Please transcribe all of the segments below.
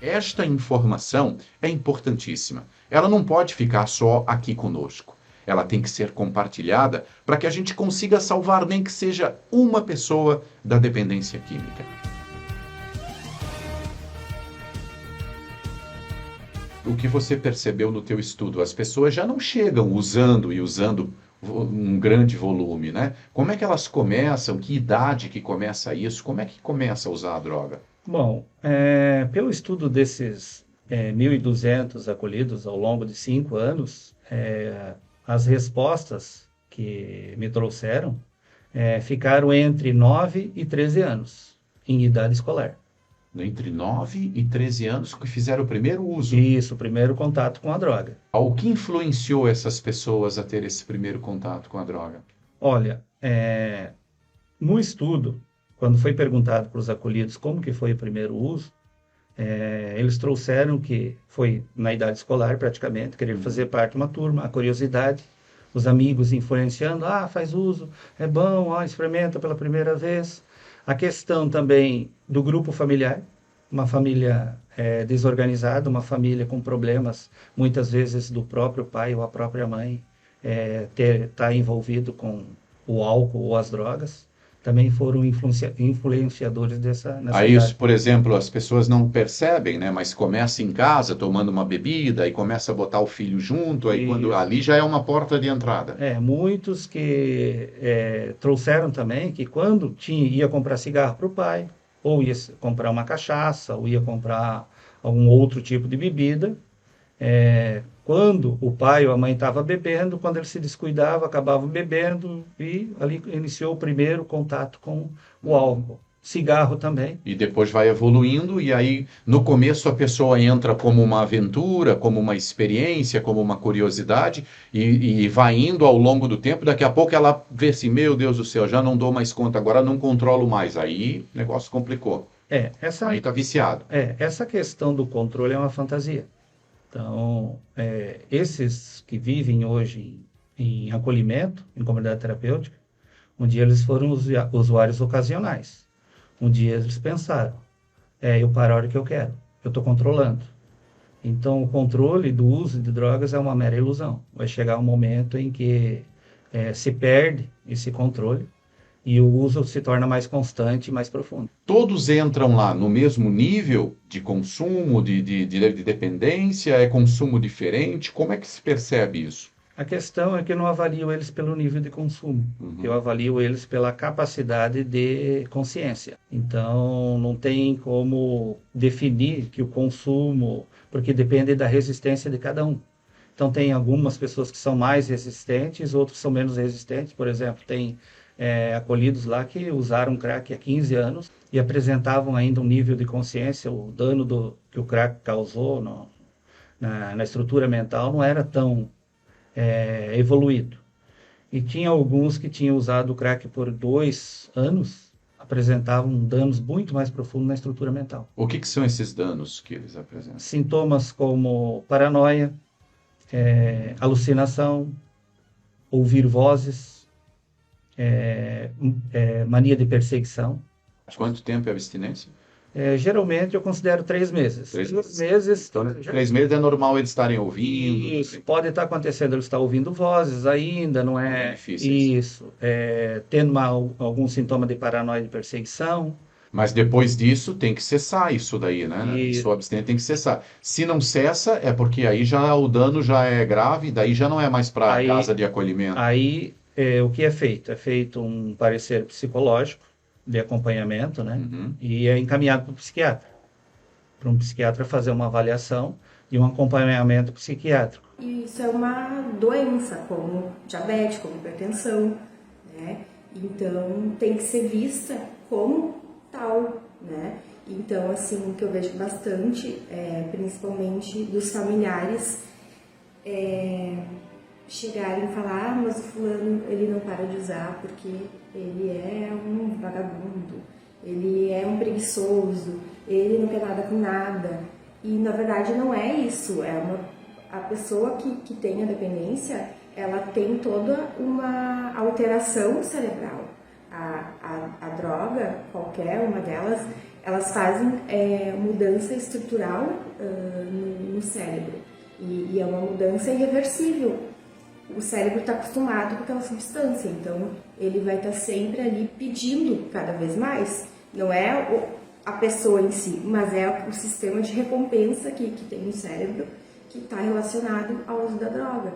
Esta informação é importantíssima. Ela não pode ficar só aqui conosco. Ela tem que ser compartilhada para que a gente consiga salvar nem que seja uma pessoa da dependência química. O que você percebeu no teu estudo? As pessoas já não chegam usando um grande volume, né? Como é que elas começam? Que idade que começa isso? Como é que começa a usar a droga? Bom, pelo estudo desses 1.200 acolhidos ao longo de 5 anos, as respostas que me trouxeram ficaram entre 9 e 13 anos, em idade escolar. Entre 9 e 13 anos que fizeram o primeiro uso. Isso, o primeiro contato com a droga. O que influenciou essas pessoas a ter esse primeiro contato com a droga? Olha, no estudo, quando foi perguntado para os acolhidos como que foi o primeiro uso, eles trouxeram que foi na idade escolar praticamente, querer fazer parte de uma turma, a curiosidade, os amigos influenciando, faz uso, é bom, experimenta pela primeira vez. A questão também do grupo familiar, uma família desorganizada, uma família com problemas, muitas vezes do próprio pai ou a própria mãe, tá envolvido com o álcool ou as drogas, também foram influenciadores nessa Aí, idade. por exemplo, as pessoas não percebem, né? Mas começa em casa tomando uma bebida e começa a botar o filho junto, aí quando Isso. ali já é uma porta de entrada. Muitos que trouxeram também que quando ia comprar cigarro para o pai, ou ia comprar uma cachaça, ou ia comprar algum outro tipo de bebida, quando o pai ou a mãe estava bebendo, quando ele se descuidava, acabava bebendo e ali iniciou o primeiro contato com o álcool. Cigarro também. E depois vai evoluindo, e aí no começo a pessoa entra como uma aventura, como uma experiência, como uma curiosidade, e vai indo ao longo do tempo. Daqui a pouco ela vê assim: meu Deus do céu, já não dou mais conta, agora não controlo mais. Aí o negócio complicou. É, essa, Aí tá viciado. essa questão do controle é uma fantasia. Então, esses que vivem hoje em acolhimento, em comunidade terapêutica, um dia eles foram usuários ocasionais. Um dia eles pensaram, eu paro a hora que eu quero, eu estou controlando. Então, o controle do uso de drogas é uma mera ilusão. Vai chegar um momento em que se perde esse controle e o uso se torna mais constante e mais profundo. Todos entram lá no mesmo nível de consumo, de dependência, é consumo diferente? Como é que se percebe isso? A questão é que eu não avalio eles pelo nível de consumo. Eu Uhum. avalio eles pela capacidade de consciência. Então, não tem como definir que o consumo, porque depende da resistência de cada um. Então, tem algumas pessoas que são mais resistentes, outros são menos resistentes. Por exemplo, tem acolhidos lá que usaram crack há 15 anos e apresentavam ainda um nível de consciência, o dano que o crack causou na estrutura mental não era tão evoluído. E tinha alguns que tinham usado o crack por 2 anos, apresentavam danos muito mais profundos na estrutura mental. O que que são esses danos que eles apresentam? Sintomas como paranoia, alucinação, ouvir vozes, mania de perseguição. Quanto tempo é a abstinência? Geralmente eu considero 3 meses. 3 meses. 3 meses. Então, 3 meses é normal eles estarem ouvindo. Isso, pode estar acontecendo, ele está ouvindo vozes ainda, não Bem é difíceis. isso, tendo algum sintoma de paranoia de perseguição, Mas depois disso tem que cessar isso daí, né? e Sua abstinência tem que cessar. Se não cessa, é porque aí já o dano já é grave, daí já não é mais para casa aí, de acolhimento. o que é feito? É feito um parecer psicológico de acompanhamento, né? Uhum. E é encaminhado para um psiquiatra fazer uma avaliação e um acompanhamento psiquiátrico. Isso é uma doença, como diabetes, como hipertensão, né? Então tem que ser vista como tal, né? Então, assim, o que eu vejo bastante, principalmente dos familiares, chegarem e falar, mas o fulano, ele não para de usar porque ele é um vagabundo, ele é um preguiçoso, ele não quer nada com nada. E, na verdade, não é isso. A pessoa que tem a dependência, ela tem toda uma alteração cerebral. A droga, qualquer uma delas, elas fazem mudança estrutural no cérebro. E é uma mudança irreversível. O cérebro está acostumado com aquela substância, então ele vai estar sempre ali pedindo cada vez mais. Não é a pessoa em si, mas é o sistema de recompensa que tem no cérebro que está relacionado ao uso da droga.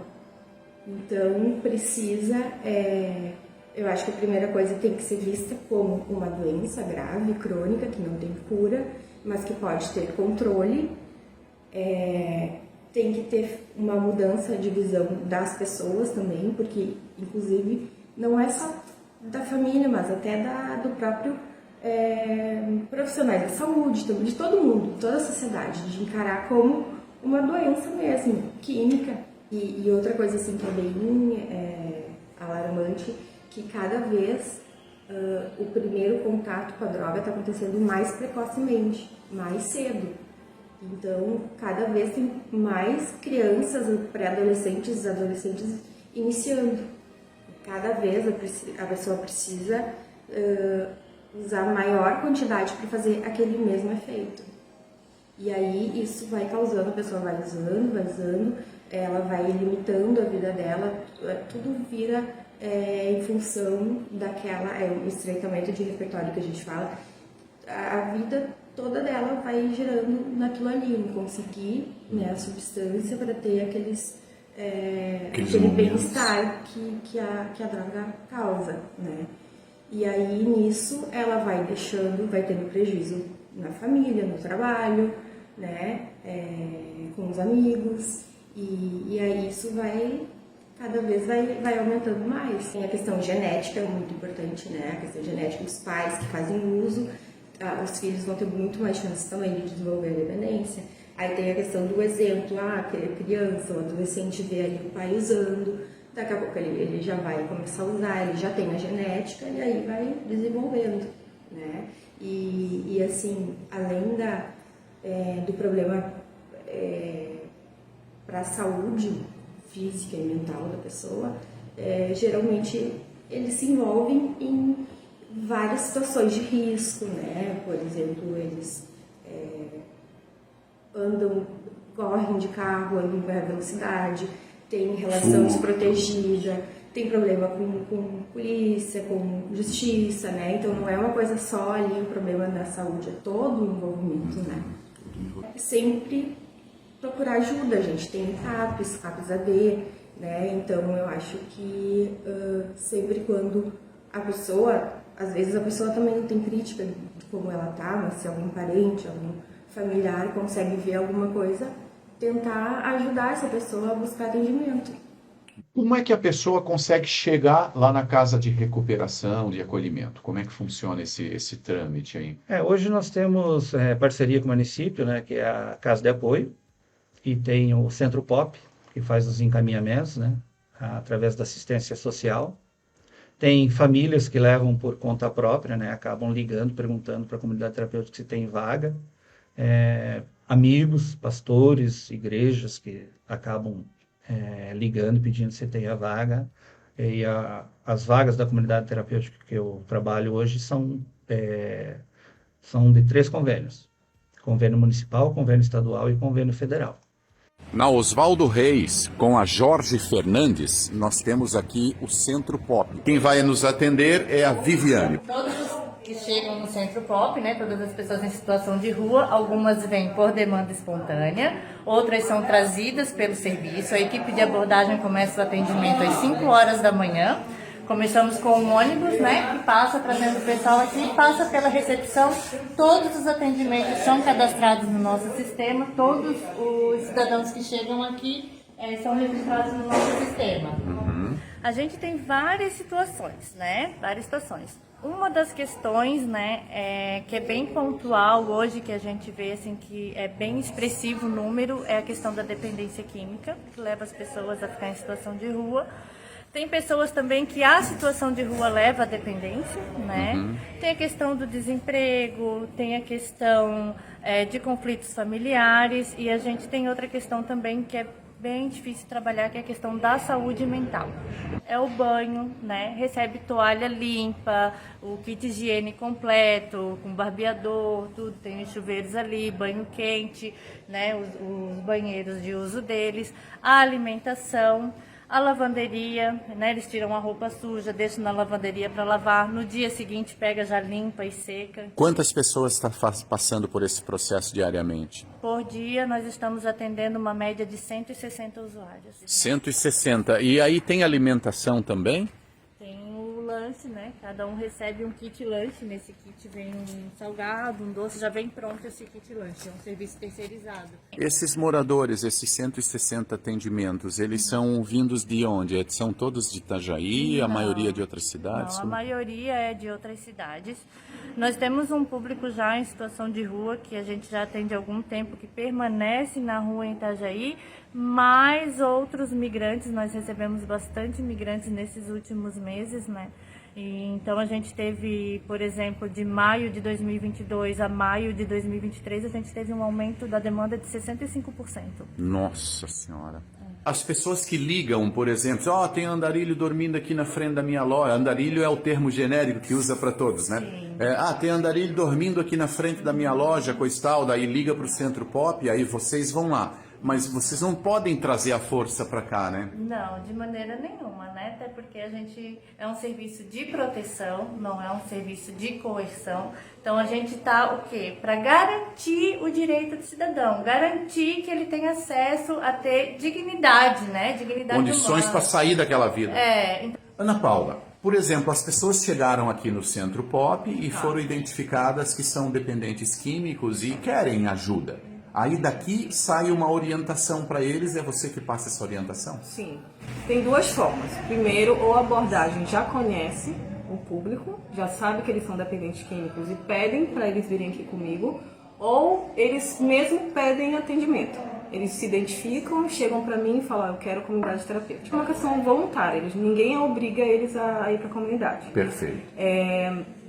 Então precisa, eu acho que a primeira coisa tem que ser vista como uma doença grave, crônica, que não tem cura, mas que pode ter controle. Tem que ter uma mudança de visão das pessoas também, porque, inclusive, não é só da família, mas até do próprio profissionais da saúde, de todo mundo, toda a sociedade, de encarar como uma doença mesmo, química. E outra coisa assim que é bem alarmante, que cada vez o primeiro contato com a droga está acontecendo mais precocemente, mais cedo. Então, cada vez tem mais crianças, pré-adolescentes, adolescentes iniciando. Cada vez a pessoa precisa usar maior quantidade para fazer aquele mesmo efeito. E aí isso vai causando, a pessoa vai usando, ela vai limitando a vida dela, tudo vira em função daquela, um estreitamento de repertório que a gente fala, a vida toda dela vai girando naquilo ali, em conseguir a substância para ter aquele bem-estar que a droga causa, né? E aí nisso ela vai tendo prejuízo na família, no trabalho, né? Com os amigos, e aí isso cada vez vai aumentando mais. Tem a questão genética, muito importante, né? A questão genética dos pais que fazem uso. Os filhos vão ter muito mais chance também de desenvolver a dependência. Aí tem a questão do exemplo, a criança, o adolescente vê ali o pai usando, daqui a pouco ele já vai começar a usar, ele já tem a genética e aí vai desenvolvendo, né? E assim, além do problema para a saúde física e mental da pessoa, geralmente eles se envolvem em várias situações de risco, né? Por exemplo, eles correm de carro, andam em velocidade, tem relação desprotegida, tem problema com polícia, com justiça, né? Então não é uma coisa só ali o problema da saúde, é todo o envolvimento, né? Sempre procurar ajuda, a gente tem CAPs AD, né? Então eu acho que sempre quando a pessoa, às vezes a pessoa também não tem crítica de como ela tá, mas se algum parente, algum familiar consegue ver alguma coisa, tentar ajudar essa pessoa a buscar atendimento. Como é que a pessoa consegue chegar lá na casa de recuperação, de acolhimento? Como é que funciona esse trâmite aí? Hoje nós temos parceria com o município, né, que é a Casa de Apoio, e tem o Centro Pop, que faz os encaminhamentos, né, através da assistência social. Tem famílias que levam por conta própria, né, acabam ligando, perguntando para a comunidade terapêutica se tem vaga. Amigos, pastores, igrejas que acabam ligando, pedindo se tem a vaga. E as vagas da comunidade terapêutica que eu trabalho hoje são de 3 convênios. Convênio municipal, convênio estadual e convênio federal. Na Oswaldo Reis, com a Jorge Fernandes, nós temos aqui o Centro Pop. Quem vai nos atender é a Viviane. Todos os que chegam no Centro Pop, né, todas as pessoas em situação de rua, algumas vêm por demanda espontânea, outras são trazidas pelo serviço. A equipe de abordagem começa o atendimento às 5 horas da manhã. Começamos com um ônibus, né, que passa trazendo o pessoal aqui, passa pela recepção. Todos os atendimentos são cadastrados no nosso sistema, todos os cidadãos que chegam aqui são registrados no nosso sistema. A gente tem várias situações, né, Uma das questões, né, que é bem pontual hoje, que a gente vê assim, que é bem expressivo o número, é a questão da dependência química, que leva as pessoas a ficar em situação de rua. Tem pessoas também que a situação de rua leva à dependência, né? Tem a questão do desemprego, tem a questão de conflitos familiares, e a gente tem outra questão também que é bem difícil trabalhar, que é a questão da saúde mental. É o banho, né? Recebe toalha limpa, o kit higiene completo, com barbeador, tudo, tem os chuveiros ali, banho quente, né? Os banheiros de uso deles, a alimentação, a lavanderia, né? Eles tiram a roupa suja, deixam na lavanderia para lavar, no dia seguinte pega já limpa e seca. Quantas pessoas estão passando por esse processo diariamente? Por dia nós estamos atendendo uma média de 160 usuários. 160. E aí tem alimentação também? Tem o lanche, né? Cada um recebe um kit lanche. Nesse kit vem um salgado, um doce, já vem pronto esse kit lanche. É um serviço terceirizado. Esses moradores, esses 160 atendimentos, eles são vindos de onde? São todos de Itajaí, a maioria de outras cidades? Não, a maioria é de outras cidades. Nós temos um público já em situação de rua, que a gente já atende há algum tempo, que permanece na rua em Itajaí, mas outros migrantes, nós recebemos bastante migrantes nesses últimos meses, né? Então a gente teve, por exemplo, de maio de 2022 a maio de 2023, a gente teve um aumento da demanda de 65%. Nossa Senhora. As pessoas que ligam, por exemplo, tem andarilho dormindo aqui na frente da minha loja. Andarilho é o termo genérico que usa para todos, né? Tem andarilho dormindo aqui na frente da minha loja, coisa tal, daí liga para o Centro Pop, aí vocês vão lá. Mas vocês não podem trazer a força para cá, né? Não, de maneira nenhuma, né? Até porque a gente é um serviço de proteção, não é um serviço de coerção. Então a gente está o quê? Para garantir o direito do cidadão, garantir que ele tenha acesso a ter dignidade, né? Dignidade Condições para sair daquela vida. Então... Ana Paula, por exemplo, as pessoas chegaram aqui no Centro Pop e foram identificadas que são dependentes químicos e querem ajuda. Aí daqui sai uma orientação para eles, é você que passa essa orientação? Sim, tem duas formas. Primeiro, ou a abordagem já conhece o público, já sabe que eles são dependentes químicos e pedem para eles virem aqui comigo, ou eles mesmo pedem atendimento. Eles se identificam, chegam para mim e falam, eu quero comunidade terapêutica. É uma questão voluntária, ninguém obriga eles a ir para a comunidade. Perfeito.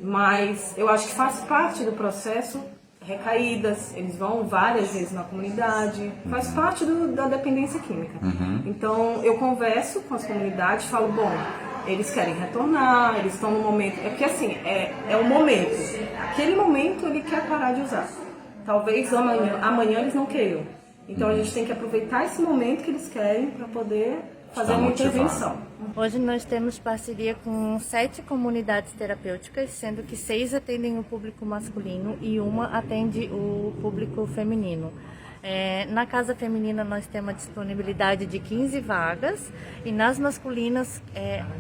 Mas eu acho que faz parte do processo recaídas, eles vão várias vezes na comunidade, faz parte da dependência química. Então eu converso com as comunidades, falo, bom, eles querem retornar, eles estão no momento, é porque assim, é um momento, aquele momento ele quer parar de usar, talvez amanhã eles não queiram, então a gente tem que aproveitar esse momento que eles querem para poder fazer uma intervenção. Hoje nós temos parceria com 7 comunidades terapêuticas, sendo que 6 atendem o público masculino e uma atende o público feminino. Na casa feminina nós temos a disponibilidade de 15 vagas e nas masculinas,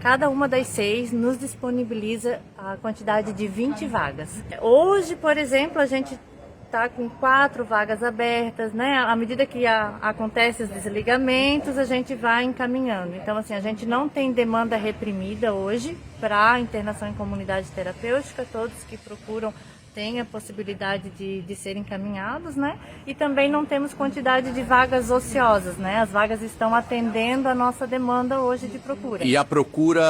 cada uma das 6 nos disponibiliza a quantidade de 20 vagas. Hoje, por exemplo, a gente está com 4 vagas abertas, né? À medida que acontecem os desligamentos, a gente vai encaminhando. Então, assim, a gente não tem demanda reprimida hoje para internação em comunidade terapêutica. Todos que procuram têm a possibilidade de serem encaminhados, né? E também não temos quantidade de vagas ociosas, né? As vagas estão atendendo a nossa demanda hoje de procura. E a procura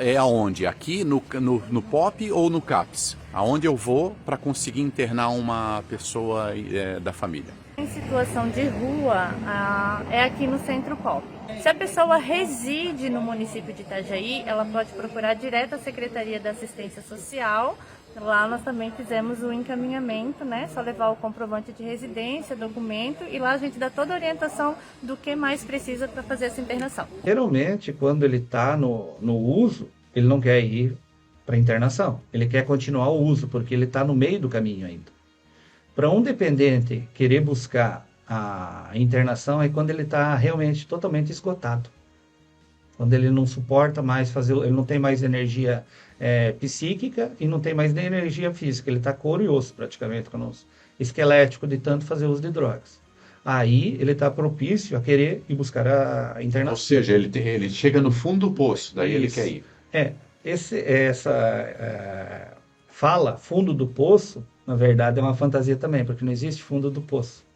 é aonde? Aqui no POP ou no CAPS? Aonde eu vou para conseguir internar uma pessoa da família? Em situação de rua, é aqui no Centro Pop. Se a pessoa reside no município de Itajaí, ela pode procurar direto a Secretaria da Assistência Social. Lá nós também fizemos o encaminhamento, né? Só levar o comprovante de residência, documento, e lá a gente dá toda a orientação do que mais precisa para fazer essa internação. Geralmente, quando ele está no uso, ele não quer ir para internação. Ele quer continuar o uso, porque ele está no meio do caminho ainda. Para um dependente querer buscar a internação é quando ele está realmente totalmente esgotado. Quando ele não suporta mais ele não tem mais energia psíquica e não tem mais nem energia física. Ele está couro e osso praticamente, esquelético de tanto fazer uso de drogas. Aí ele está propício a querer ir buscar a internação. Ou seja, ele chega no fundo do poço, daí ele quer ir. Essa fala, fundo do poço, na verdade é uma fantasia também, porque não existe fundo do poço.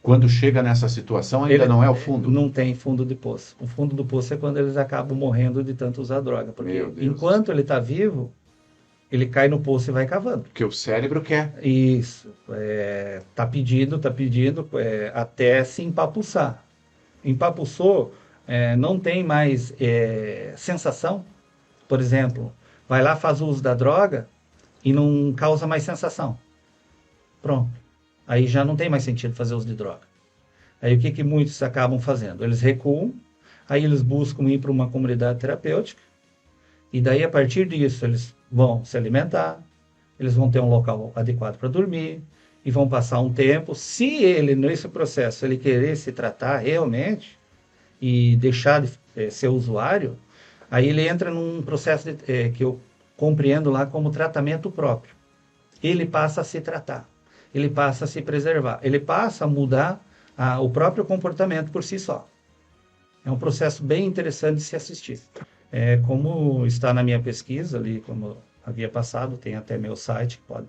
Quando chega nessa situação, ainda não é o fundo? Não tem fundo de poço. O fundo do poço é quando eles acabam morrendo de tanto usar droga. Porque enquanto ele está vivo, ele cai no poço e vai cavando. Porque o cérebro quer. Isso. Tá pedindo, até se empapuçar. empapuçou, não tem mais sensação. Por exemplo, vai lá, faz uso da droga e não causa mais sensação. Pronto. Aí já não tem mais sentido fazer uso de droga. Aí o que muitos acabam fazendo? Eles recuam, aí eles buscam ir para uma comunidade terapêutica, e daí a partir disso eles vão se alimentar, eles vão ter um local adequado para dormir, e vão passar um tempo. Se ele, nesse processo, ele querer se tratar realmente, e deixar de ser usuário, aí ele entra num processo que eu compreendo lá como tratamento próprio. Ele passa a se tratar, ele passa a se preservar, ele passa a mudar o próprio comportamento por si só. É um processo bem interessante de se assistir. Como está na minha pesquisa ali, como havia passado, tem até meu site que pode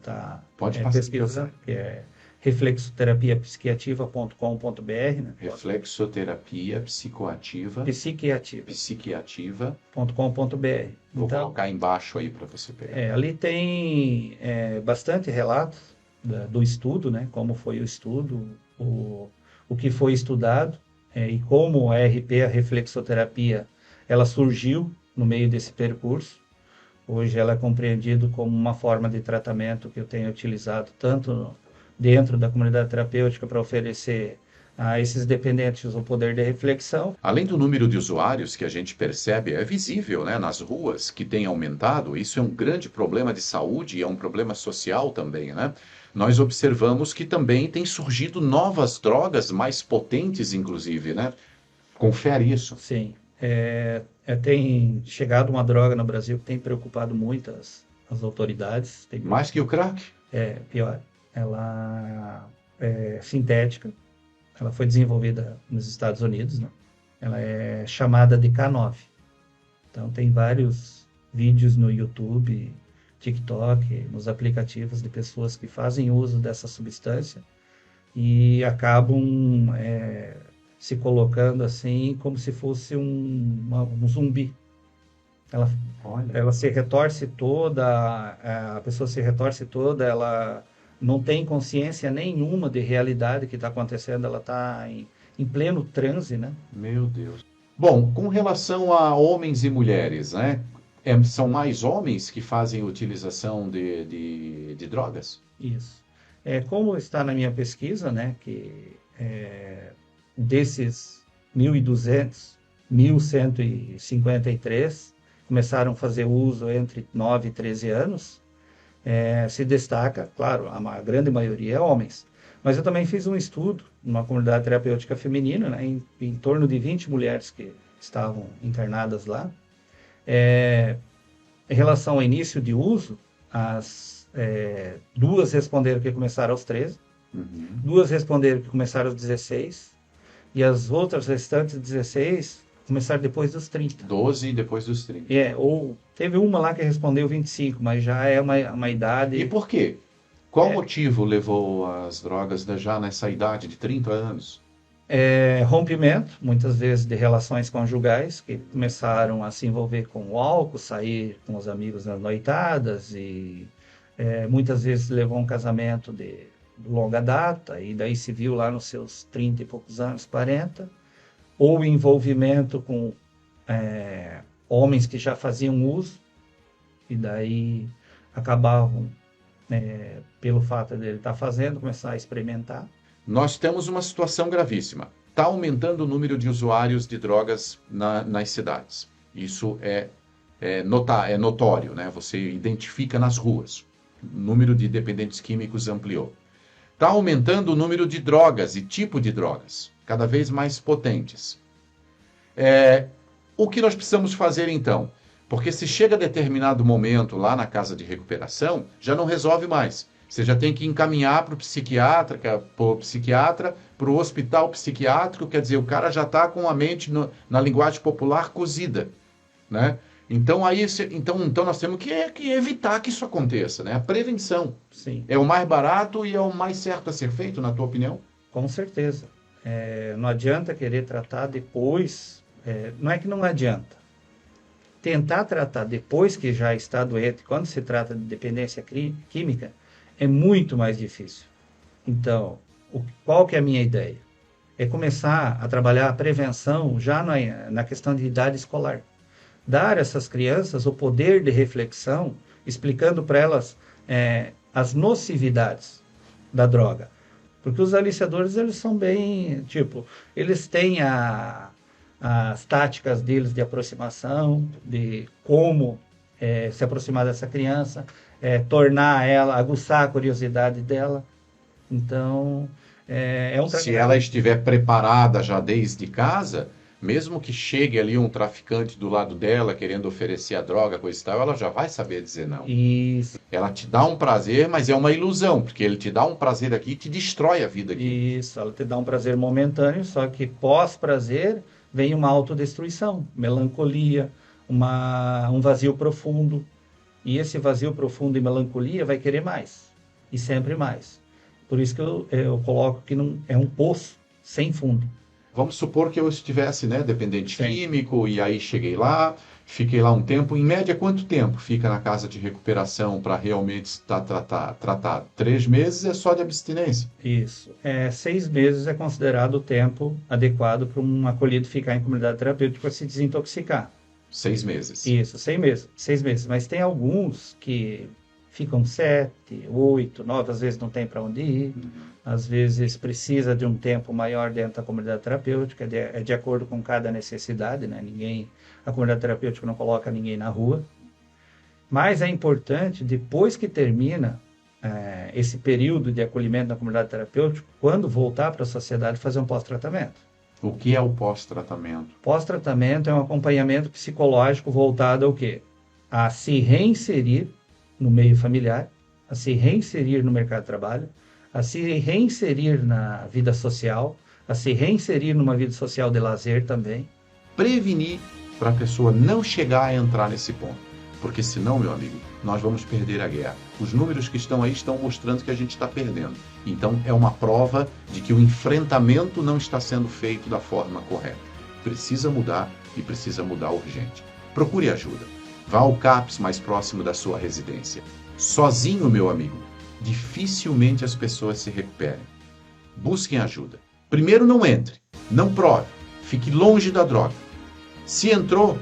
estar pesquisando, que é reflexoterapiapsiquiativa.com.br, né? Reflexoterapia psiquiativa. .com.br. Vou colocar embaixo aí para você pegar. Ali tem bastante relatos do estudo, né? Como foi o estudo, o que foi estudado, e como a RP, a reflexoterapia, ela surgiu no meio desse percurso. Hoje ela é compreendida como uma forma de tratamento que eu tenho utilizado tanto dentro da comunidade terapêutica para oferecer a esses dependentes o poder de reflexão. Além do número de usuários que a gente percebe, é visível, né, nas ruas, que tem aumentado, isso é um grande problema de saúde e é um problema social também, né? Nós observamos que também tem surgido novas drogas mais potentes, inclusive, né? Confere isso. Sim. Tem chegado uma droga no Brasil que tem preocupado muito as autoridades. Mais que o crack? Pior. Ela é sintética. Ela foi desenvolvida nos Estados Unidos, né? Ela é chamada de K9. Então tem vários vídeos no YouTube, TikTok, nos aplicativos de pessoas que fazem uso dessa substância e acabam se colocando assim como se fosse um zumbi. Ela se retorce toda, a pessoa se retorce toda, ela não tem consciência nenhuma de realidade que está acontecendo, ela está em pleno transe, né? Meu Deus. Bom, com relação a homens e mulheres, né? São mais homens que fazem utilização de drogas? Isso. Como está na minha pesquisa, né, que desses 1.200, 1.153 começaram a fazer uso entre 9 e 13 anos, se destaca, claro, a grande maioria é homens. Mas eu também fiz um estudo numa comunidade terapêutica feminina, né, em torno de 20 mulheres que estavam internadas lá. Em relação ao início de uso, as 2 responderam que começaram aos 13, 2 responderam que começaram aos 16, e as outras restantes 16 começaram depois dos 30. 12 depois dos 30. Ou teve uma lá que respondeu 25, mas já é uma idade... E por quê? Qual motivo levou as drogas já nessa idade de 30 anos? Rompimento, muitas vezes, de relações conjugais, que começaram a se envolver com o álcool, sair com os amigos nas noitadas, e muitas vezes levou a um casamento de longa data, e daí se viu lá nos seus 30 e poucos anos, 40, ou envolvimento com homens que já faziam uso, e daí acabavam, pelo fato de ele estar fazendo, começar a experimentar. Nós temos uma situação gravíssima. Está aumentando o número de usuários de drogas nas cidades. Isso é notório, né? Você identifica nas ruas. O número de dependentes químicos ampliou. Está aumentando o número de drogas e tipo de drogas, cada vez mais potentes. O que nós precisamos fazer então? Porque se chega a determinado momento lá na casa de recuperação, já não resolve mais. Você já tem que encaminhar para o psiquiatra, para o hospital psiquiátrico, quer dizer, o cara já está com a mente, na linguagem popular, cozida, né? Então, então nós temos que evitar que isso aconteça, né? A prevenção. Sim. É o mais barato e é o mais certo a ser feito, na tua opinião? Com certeza. Não adianta querer tratar depois, não é que não adianta. Tentar tratar depois que já está doente, quando se trata de dependência química, é muito mais difícil. Então, qual que é a minha ideia? é começar a trabalhar a prevenção já na questão de idade escolar. Dar a essas crianças o poder de reflexão, explicando para elas as nocividades da droga. Porque os aliciadores, eles são bem, eles têm as táticas deles de aproximação, de como se aproximar dessa criança, tornar ela, aguçar a curiosidade dela. Então, se ela estiver preparada já desde casa, mesmo que chegue ali um traficante do lado dela querendo oferecer a droga, coisa e tal, ela já vai saber dizer não. Isso. Ela te dá um prazer, mas é uma ilusão, porque ele te dá um prazer aqui e te destrói a vida aqui. Isso, ela te dá um prazer momentâneo, só que pós-prazer vem uma autodestruição, melancolia, um vazio profundo. E esse vazio profundo e melancolia vai querer mais, e sempre mais. Por isso que eu coloco que não é um poço sem fundo. Vamos supor que eu estivesse, dependente Sim. químico, e aí cheguei lá, fiquei lá um tempo. Em média, quanto tempo fica na casa de recuperação para realmente estar tratado? 3 meses é só de abstinência? Isso. 6 meses é considerado o tempo adequado para um acolhido ficar em comunidade terapêutica para se desintoxicar. 6 meses. Isso, 6 meses. 6 meses. Mas tem alguns que ficam 7, 8, 9, às vezes não tem para onde ir, às vezes precisa de um tempo maior dentro da comunidade terapêutica, é de acordo com cada necessidade, né? A comunidade terapêutica não coloca ninguém na rua. Mas é importante, depois que termina esse período de acolhimento na comunidade terapêutica, quando voltar para a sociedade, fazer um pós-tratamento. O que é o pós-tratamento? Pós-tratamento é um acompanhamento psicológico voltado ao quê? A se reinserir no meio familiar, a se reinserir no mercado de trabalho, a se reinserir na vida social, a se reinserir numa vida social de lazer também. Prevenir para a pessoa não chegar a entrar nesse ponto. Porque senão, meu amigo, nós vamos perder a guerra. Os números que estão aí estão mostrando que a gente está perdendo. Então, é uma prova de que o enfrentamento não está sendo feito da forma correta. Precisa mudar e precisa mudar urgente. Procure ajuda. Vá ao CAPS mais próximo da sua residência. Sozinho, meu amigo, dificilmente as pessoas se recuperem. Busquem ajuda. Primeiro, não entre, não prove, fique longe da droga. Se entrou,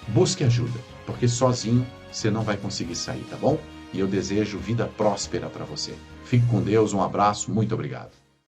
busque ajuda, porque sozinho você não vai conseguir sair, tá bom? E eu desejo vida próspera para você. Fique com Deus, um abraço, muito obrigado.